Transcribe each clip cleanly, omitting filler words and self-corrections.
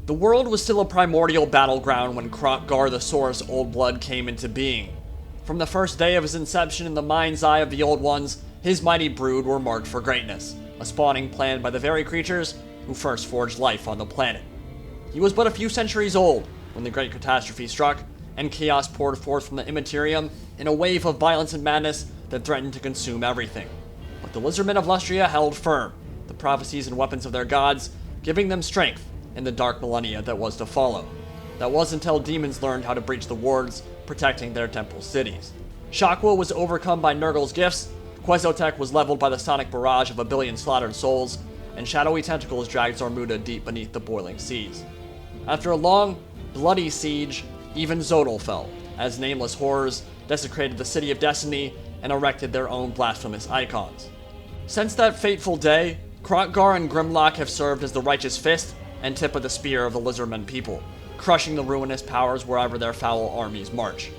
The world was still a primordial battleground when Kroq-Gar the Saurus Old Blood came into being. From the first day of his inception in the mind's eye of the Old Ones, his mighty brood were marked for greatness, a spawning planned by the very creatures who first forged life on the planet. He was but a few centuries old when the Great Catastrophe struck, and chaos poured forth from the Immaterium in a wave of violence and madness that threatened to consume everything. But the Lizardmen of Lustria held firm, the prophecies and weapons of their gods giving them strength in the dark millennia that was to follow. That was until demons learned how to breach the wards, protecting their temple cities. Shockwell was overcome by Nurgle's gifts, Quezotec was leveled by the sonic barrage of a billion slaughtered souls, and shadowy tentacles dragged Zormuda deep beneath the boiling seas. After a long, bloody siege, even Xhotl fell, as nameless horrors desecrated the City of Destiny and erected their own blasphemous icons. Since that fateful day, Kroq-Gar and Grimlock have served as the righteous fist and tip of the spear of the Lizardmen people, crushing the ruinous powers wherever their foul armies march.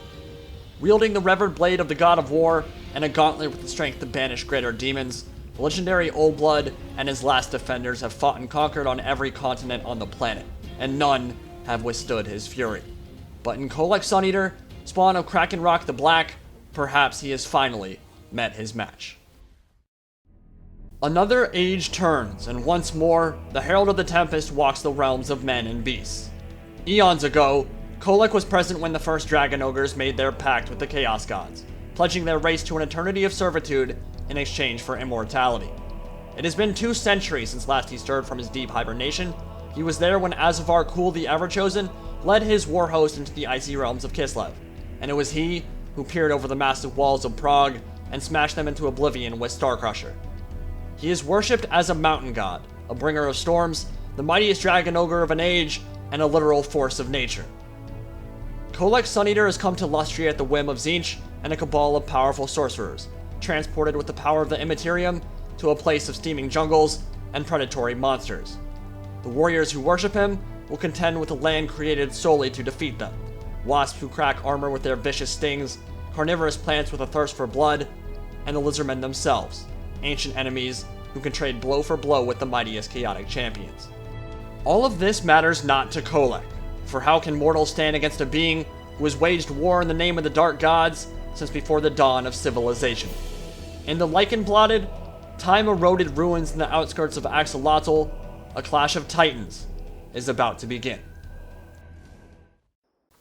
Wielding the revered blade of the god of war and a gauntlet with the strength to banish greater demons, the legendary Old Blood and his Last Defenders have fought and conquered on every continent on the planet, and none have withstood his fury. But in Kholek Suneater, spawn of Krakenrock the Black, perhaps he has finally met his match. Another age turns, and once more, the Herald of the Tempest walks the realms of men and beasts. Eons ago, Kholek was present when the first Dragon Ogres made their pact with the Chaos Gods, pledging their race to an eternity of servitude in exchange for immortality. It has been 2 centuries since last he stirred from his deep hibernation. He was there when Azavar Kul the Everchosen led his war host into the icy realms of Kislev, and it was he who peered over the massive walls of Prague and smashed them into oblivion with Starcrusher. He is worshipped as a mountain god, a bringer of storms, the mightiest dragon ogre of an age, and a literal force of nature. Kholek Suneater has come to Lustria at the whim of Tzeentch and a cabal of powerful sorcerers, transported with the power of the Immaterium to a place of steaming jungles and predatory monsters. The warriors who worship him will contend with a land created solely to defeat them, wasps who crack armor with their vicious stings, carnivorous plants with a thirst for blood, and the Lizardmen themselves, ancient enemies who can trade blow for blow with the mightiest chaotic champions. All of this matters not to Kholek, for how can mortals stand against a being who has waged war in the name of the dark gods since before the dawn of civilization? In the lichen-blotted, time-eroded ruins in the outskirts of Xhotl, a clash of titans is about to begin.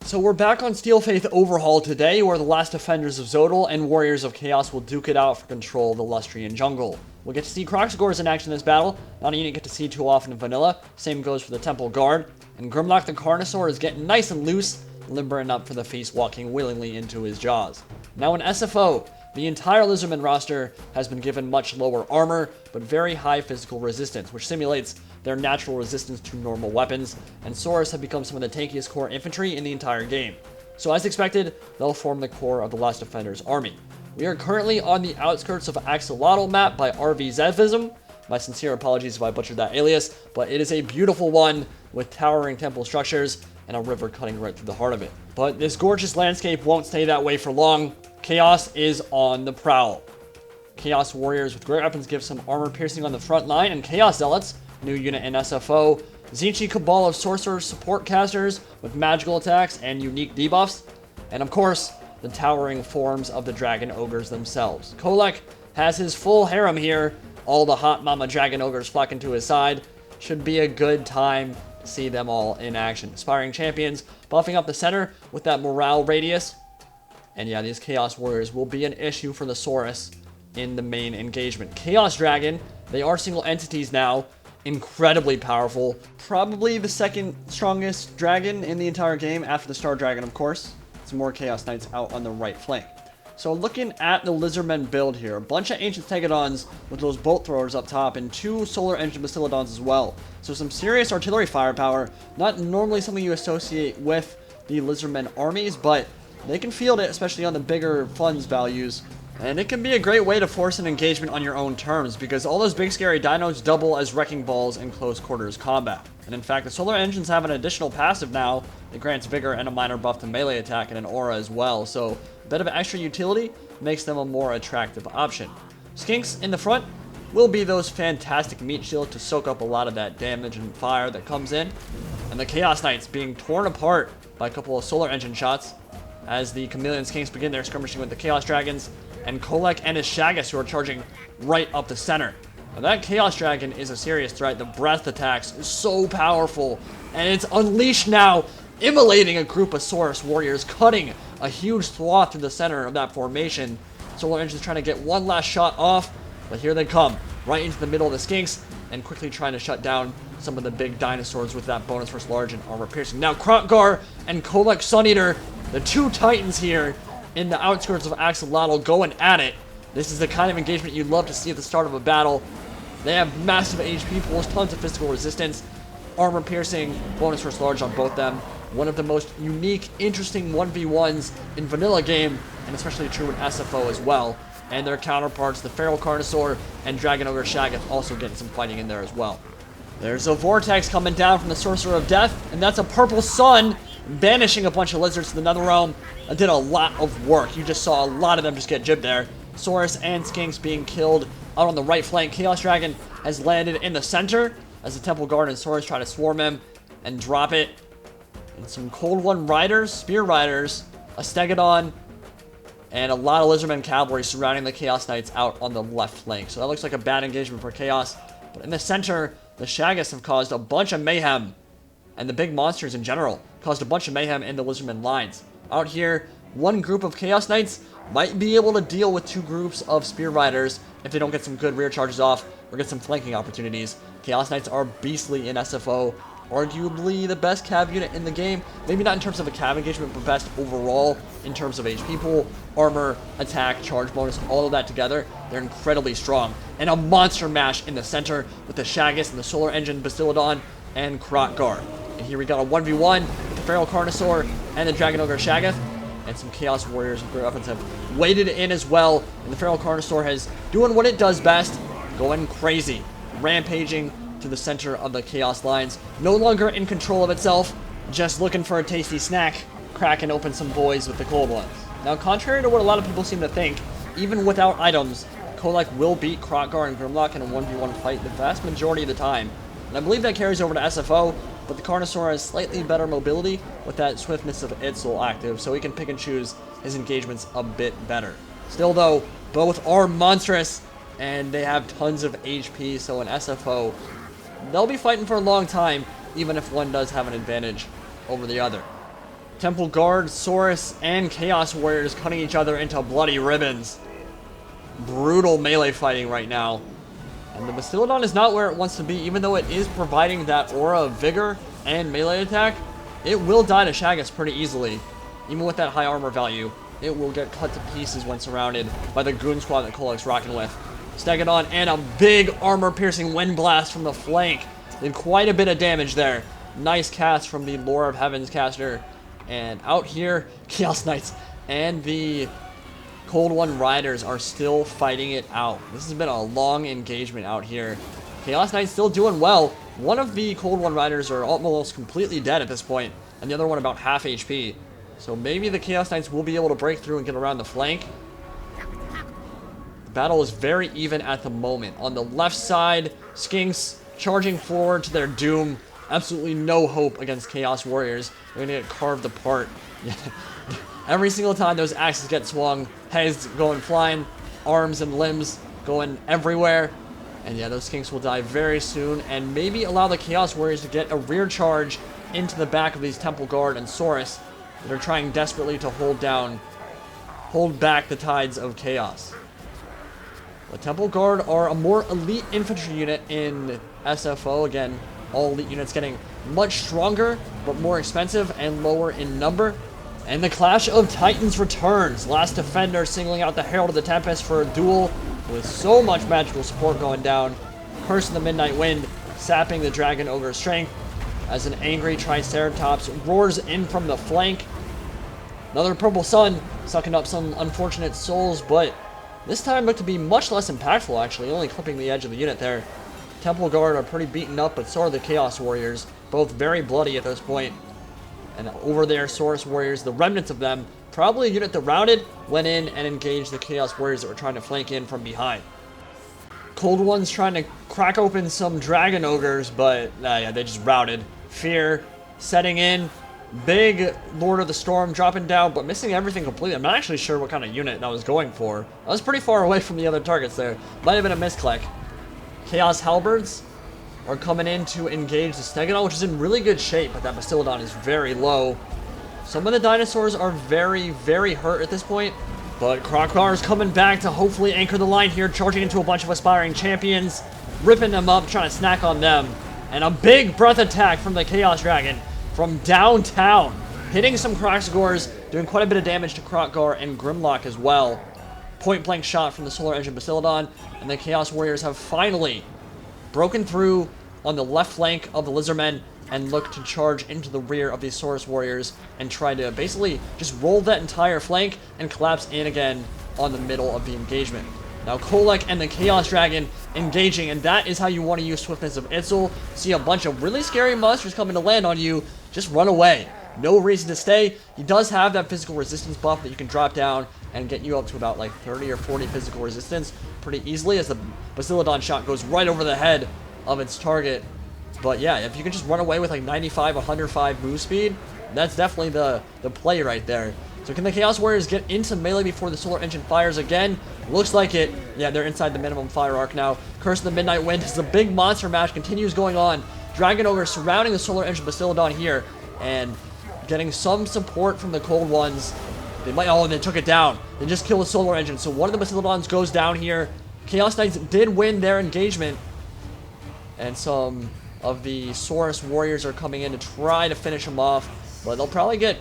So we're back on Steel Faith Overhaul today, where the Last Defenders of Xhotl and Warriors of Chaos will duke it out for control of the Lustrian jungle. We'll get to see Kroq-Gar in action in this battle, not a unit you get to see too often in vanilla. Same goes for the Temple Guard. And Grimlock the Carnosaur is getting nice and loose, limbering up for the feast, walking willingly into his jaws. Now in SFO, the entire Lizardman roster has been given much lower armor, but very high physical resistance, which simulates their natural resistance to normal weapons, and Saurus have become some of the tankiest core infantry in the entire game. So as expected, they'll form the core of the Last Defenders army. We are currently on the outskirts of Xhotl map by RVZvism. My sincere apologies if I butchered that alias, but it is a beautiful one with towering temple structures and a river cutting right through the heart of it. But this gorgeous landscape won't stay that way for long. Chaos is on the prowl. Chaos Warriors with great weapons give some armor piercing on the front line, and Chaos Zealots, new unit in SFO, Tzeentch cabal of sorcerers support casters with magical attacks and unique debuffs, and of course, the towering forms of the dragon ogres themselves. Kholek has his full harem here, all the hot mama dragon ogres flocking to his side. Should be a good time to see them all in action. Aspiring champions buffing up the center with that morale radius. And yeah, these Chaos Warriors will be an issue for the Saurus in the main engagement. Chaos Dragon, they are single entities now, incredibly powerful. Probably the second strongest dragon in the entire game after the Star Dragon, of course. Some more Chaos Knights out on the right flank. So looking at the Lizardmen build here, a bunch of Ancient Stegodons with those bolt throwers up top and 2 Solar Engine Bastiladons as well. So some serious artillery firepower, not normally something you associate with the Lizardmen armies, but they can field it, especially on the bigger funds values. And it can be a great way to force an engagement on your own terms, because all those big scary dinos double as wrecking balls in close quarters combat. And in fact, the Solar Engines have an additional passive now that grants vigor and a minor buff to melee attack and an aura as well, so a bit of extra utility makes them a more attractive option. Skinks in the front, will be those fantastic meat shields to soak up a lot of that damage and fire that comes in. And the Chaos Knights being torn apart by a couple of solar engine shots as the Chameleon Skinks begin their skirmishing with the Chaos Dragons, and Kholek and his Shaggus who are charging right up the center. Now that Chaos Dragon is a serious threat. The breath attacks is so powerful, and it's unleashed now, immolating a group of Saurus warriors, cutting a huge swath through the center of that formation. Solar Engine's trying to get one last shot off, but here they come, right into the middle of the Skinks, and quickly trying to shut down some of the big dinosaurs with that bonus versus large and armor piercing. Now Kroq-Gar and Kholek Suneater, the two titans here in the outskirts of Xhotl, going at it. This is the kind of engagement you'd love to see at the start of a battle. They have massive HP pools, tons of physical resistance, armor piercing, bonus versus large on both them. One of the most unique, interesting 1v1s in vanilla game, and especially true in SFO as well. And their counterparts, the Feral Carnosaur and Dragon Ogre Shaggoth, also getting some fighting in there as well. There's a vortex coming down from the Sorcerer of Death, and that's a purple sun banishing a bunch of lizards to the Netherrealm. That did a lot of work. You just saw a lot of them just get jibbed there. Saurus and Skinks being killed out on the right flank. Chaos Dragon has landed in the center as the Temple Guard and Saurus try to swarm him and drop it. And some Cold One Riders, Spear Riders, a Stegodon, and a lot of Lizardmen cavalry surrounding the Chaos Knights out on the left flank. So that looks like a bad engagement for Chaos. But in the center, the Shaggus have caused a bunch of mayhem. And the big monsters in general caused a bunch of mayhem in the Lizardmen lines. Out here, one group of Chaos Knights might be able to deal with two groups of Spear Riders if they don't get some good rear charges off or get some flanking opportunities. Chaos Knights are beastly in SFO. Arguably the best cav unit in the game. Maybe not in terms of a cav engagement, but best overall in terms of HP pool, armor, attack, charge bonus, all of that together. They're incredibly strong. And a monster mash in the center with the Shaggus and the Solar Engine, Bastiladon, and Kroq-Gar. And here we got a 1v1 with the Feral Carnosaur and the Dragon Ogre Shaggoth. And some Chaos Warriors and great weapons have waded in as well. And the Feral Carnosaur is doing what it does best, going crazy, rampaging to the center of the Chaos lines. No longer in control of itself, just looking for a tasty snack, cracking open some boys with the cold ones. Now, contrary to what a lot of people seem to think, even without items, Kholek will beat Kroq-Gar and Grimlock in a 1v1 fight the vast majority of the time. And I believe that carries over to SFO, but the Carnosaur has slightly better mobility with that swiftness of Itzel active, so he can pick and choose his engagements a bit better. Still though, both are monstrous, and they have tons of HP, so in SFO, they'll be fighting for a long time, even if one does have an advantage over the other. Temple Guard, Saurus, and Chaos Warriors cutting each other into bloody ribbons. Brutal melee fighting right now. And the Bastiladon is not where it wants to be, even though it is providing that aura of vigor and melee attack. It will die to Shaggus pretty easily. Even with that high armor value, it will get cut to pieces when surrounded by the goon squad that Kholek's rocking with. Stegodon and a big armor-piercing wind blast from the flank. Did quite a bit of damage there. Nice cast from the Lore of Heavens caster. And out here, Chaos Knights and the Cold One Riders are still fighting it out. This has been a long engagement out here. Chaos Knights still doing well. One of the Cold One Riders are almost completely dead at this point, and the other one about half HP. So maybe the Chaos Knights will be able to break through and get around the flank. The battle is very even at the moment. On the left side, Skinks charging forward to their doom. Absolutely no hope against Chaos Warriors. They're going to get carved apart. Every single time those axes get swung, heads going flying, arms and limbs going everywhere. And yeah, those Skinks will die very soon, and maybe allow the Chaos Warriors to get a rear charge into the back of these Temple Guard and Saurus that are trying desperately to hold back the tides of chaos. The Temple Guard are a more elite infantry unit in SFO. Again, all elite units getting much stronger, but more expensive and lower in number. And the Clash of Titans returns. Last Defender singling out the Herald of the Tempest for a duel with so much magical support going down. Curse of the Midnight Wind sapping the Dragon Ogre's strength as an angry Triceratops roars in from the flank. Another Purple Sun sucking up some unfortunate souls, but this time looked to be much less impactful actually, only clipping the edge of the unit there. Temple Guard are pretty beaten up, but so are the Chaos Warriors, both very bloody at this point. And over there, Saurus Warriors, the remnants of them, probably a unit that routed, went in and engaged the Chaos Warriors that were trying to flank in from behind. Cold One's trying to crack open some Dragon Ogres, but yeah, they just routed. Fear setting in. Big Lord of the Storm dropping down, but missing everything completely. I'm not actually sure what kind of unit that was going for. I was pretty far away from the other targets there. Might have been a misclick. Chaos Halberds are coming in to engage the Stegodon, which is in really good shape, but that Bastiladon is very low. Some of the dinosaurs are very, very hurt at this point, but Kroq-Gar is coming back to hopefully anchor the line here, charging into a bunch of aspiring champions, ripping them up, trying to snack on them. And a big breath attack from the Chaos Dragon from downtown, hitting some Kroq-Gars, doing quite a bit of damage to Kroq-Gar and Grimlock as well. Point blank shot from the Solar Engine Bastiladon, and the Chaos Warriors have finally broken through on the left flank of the Lizardmen and look to charge into the rear of the Saurus Warriors and try to basically just roll that entire flank and collapse in again on the middle of the engagement. Now Kholek and the Chaos Dragon engaging, and that is how you want to use Swiftness of Xhotl. See a bunch of really scary monsters coming to land on you, just run away. No reason to stay. He does have that physical resistance buff that you can drop down and get you up to about like 30 or 40 physical resistance pretty easily, as the Bastiladon shot goes right over the head of its target. But yeah, if you can just run away with like 95, 105 move speed, that's definitely the play right there. So can the Chaos Warriors get into melee before the Solar Engine fires again? Looks like it. Yeah, they're inside the minimum fire arc now. Curse of the Midnight Wind as the big monster match continues going on. Dragon Ogre surrounding the Solar Engine Bastiladon here and getting some support from the Cold Ones. They might, oh, they took it down. They just killed the Solar Engine. So one of the Bastiladons goes down here. Chaos Knights did win their engagement. And some of the Saurus Warriors are coming in to try to finish them off. But they'll probably get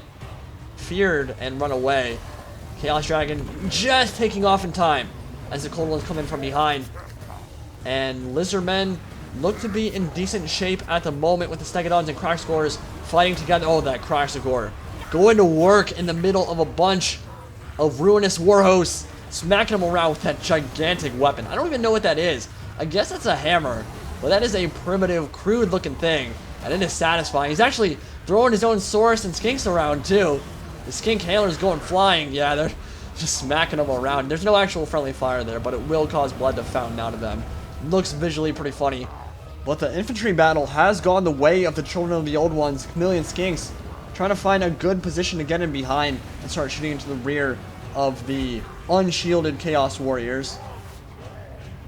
feared and run away. Chaos Dragon just taking off in time as the Cold Ones come in from behind. And Lizardmen look to be in decent shape at the moment with the Stegodons and Kroq-Gars fighting together. Oh, that Kroq-Gar going to work in the middle of a bunch of ruinous warhosts, smacking them around with that gigantic weapon. I don't even know what that is. I guess that's a hammer, but that is a primitive, crude looking thing, and it is satisfying. He's actually throwing his own Saurus and Skinks around too. The Skink Handler's going flying. Yeah, they're just smacking them around. There's no actual friendly fire there, but it will cause blood to fountain out of them. Looks visually pretty funny. But the infantry battle has gone the way of the Children of the Old Ones, Chameleon Skinks, trying to find a good position to get in behind and start shooting into the rear of the unshielded Chaos Warriors.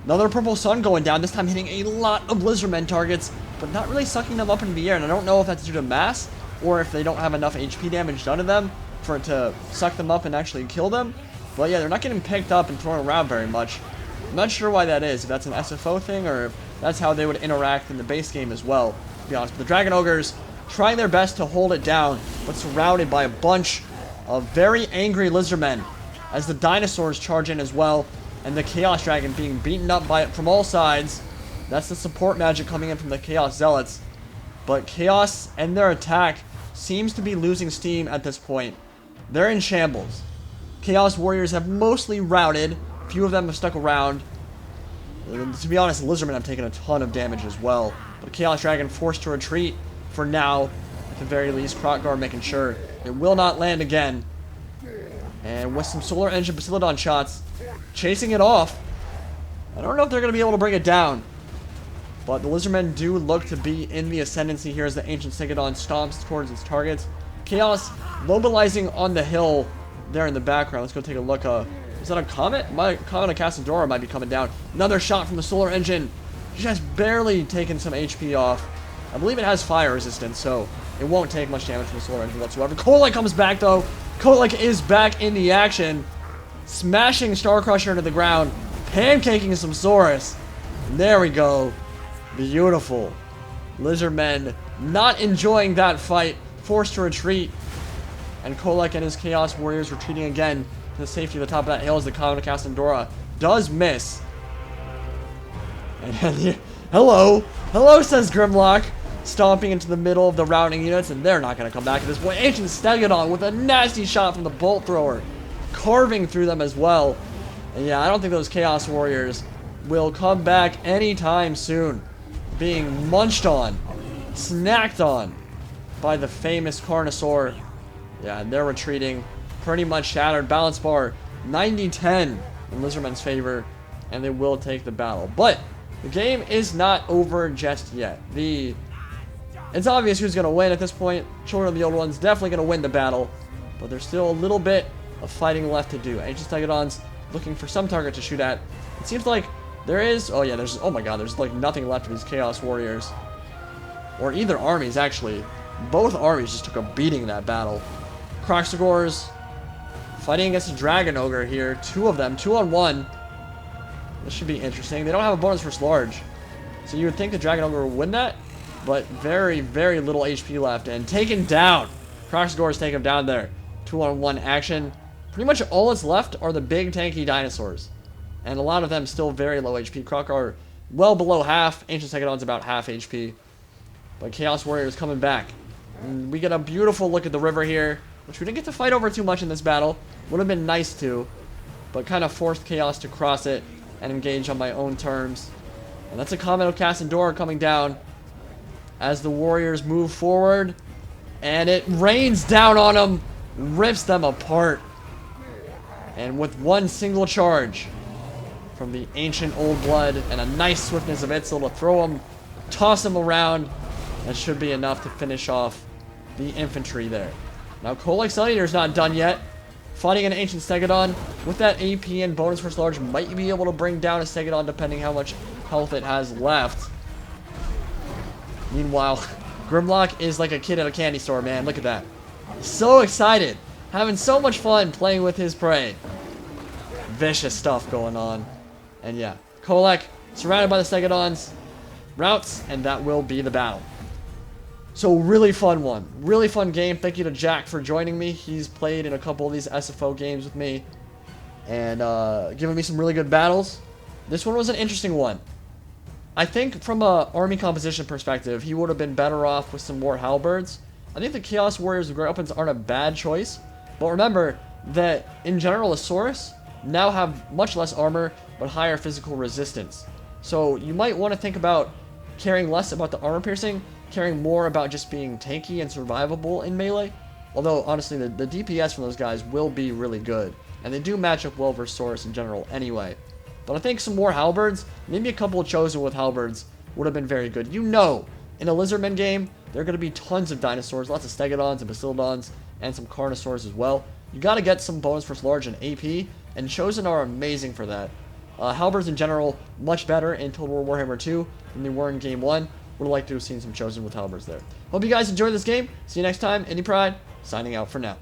Another Purple Sun going down, this time hitting a lot of Lizardmen targets, but not really sucking them up into the air. And I don't know if that's due to mass, or if they don't have enough HP damage done to them for it to suck them up and actually kill them. But yeah, they're not getting picked up and thrown around very much. I'm not sure why that is, if that's an SFO thing, or if that's how they would interact in the base game as well, to be honest. But the Dragon Ogres trying their best to hold it down, but surrounded by a bunch of very angry Lizardmen as the dinosaurs charge in as well, and the Chaos Dragon being beaten up by it from all sides. That's the support magic coming in from the Chaos Zealots. But Chaos and their attack seems to be losing steam at this point. They're in shambles. Chaos Warriors have mostly routed. A few of them have stuck around. To be honest, Lizardmen have taken a ton of damage as well. But Chaos Dragon forced to retreat for now. At the very least, Kroq-Gar making sure it will not land again. And with some Solar Engine Bastiladon shots, chasing it off. I don't know if they're going to be able to bring it down. But the Lizardmen do look to be in the ascendancy here as the Ancient Stegodon stomps towards its targets. Chaos mobilizing on the hill there in the background. Let's go take a look. Is that a Comet? Comet of Cassadora might be coming down. Another shot from the Solar Engine. Just barely taking some HP off. I believe it has fire resistance, so it won't take much damage from the Solar Engine whatsoever. Kholek comes back, though. Kholek is back in the action. Smashing Star Crusher into the ground. Pancaking some Saurus. There we go. Beautiful. Lizardmen not enjoying that fight. Forced to retreat. And Kholek and his Chaos Warriors retreating again to the safety of the top of that hill as the Comet of Cassadora does miss. And hello. Hello, says Grimlock. Stomping into the middle of the routing units, and they're not going to come back at this point. Ancient Stegodon with a nasty shot from the Bolt Thrower. Carving through them as well. And yeah, I don't think those Chaos Warriors will come back anytime soon. Being munched on, snacked on by the famous Carnosaur. Yeah, and they're retreating. Pretty much shattered. Balance bar 90-10 in Lizardmen's favor. and they will take the battle. But the game is not over just yet. It's obvious who's going to win at this point. Children of the Old One's definitely going to win the battle, but there's still a little bit of fighting left to do. Ancient Stegodons looking for some target to shoot at. It seems like there is... Oh, yeah, there's... Oh, my God, there's, like, nothing left of these Chaos Warriors. Or either armies, actually. Both armies just took a beating in that battle. Kroq-Gars fighting against a Dragon Ogre here. Two of them, 2-on-1. This should be interesting. They don't have a bonus versus large. So you would think the Dragon Ogre would win that, but very, very little HP left. And taken down. Kroq-Gars take him down there. 2-on-1 action. Pretty much all that's left are the big tanky dinosaurs. And a lot of them still very low HP. Kroq-Gar well below half. Ancient Stegodon's about half HP. But Chaos Warriors coming back. And we get a beautiful look at the river here, which we didn't get to fight over too much in this battle. Would have been nice to, but kind of forced Chaos to cross it and engage on my own terms. And that's a Comet of Casandora coming down as the Warriors move forward. And it rains down on them, rips them apart. And with one single charge from the Ancient Old Blood and a nice swiftness of Xhotl to throw him, toss him around, that should be enough to finish off the infantry there. Now, Kholek Suneater is not done yet. Fighting an Ancient Stegodon with that AP and bonus versus large might be able to bring down a Stegodon depending how much health it has left. Meanwhile, Grimlock is like a kid at a candy store, man. Look at that. So excited. Having so much fun playing with his prey. Vicious stuff going on. And yeah, Kholek surrounded by the Stegodons. Routes, and that will be the battle. So really fun one. Really fun game. Thank you to Jack for joining me. He's played in a couple of these SFO games with me. And given me some really good battles. This one was an interesting one. I think from a army composition perspective, he would have been better off with some more halberds. I think the Chaos Warriors with great weapons aren't a bad choice. But remember that in general, Asaurus now have much less armor, but higher physical resistance. So you might want to think about caring less about the armor piercing, caring more about just being tanky and survivable in melee. Although, honestly, the DPS from those guys will be really good. And they do match up well versus Saurus in general anyway. But I think some more halberds, maybe a couple of chosen with halberds, would have been very good. You know, in a Lizardmen game, there are going to be tons of dinosaurs, lots of Stegodons and Bastiodons, and some Carnosaurs as well. You got to get some bonus versus large and AP, and chosen are amazing for that. Halberds in general, much better in Total War Warhammer 2 than they were in Game 1. Would like to have seen some chosen with halberds there. Hope you guys enjoyed this game. See you next time. Indie Pride, signing out for now.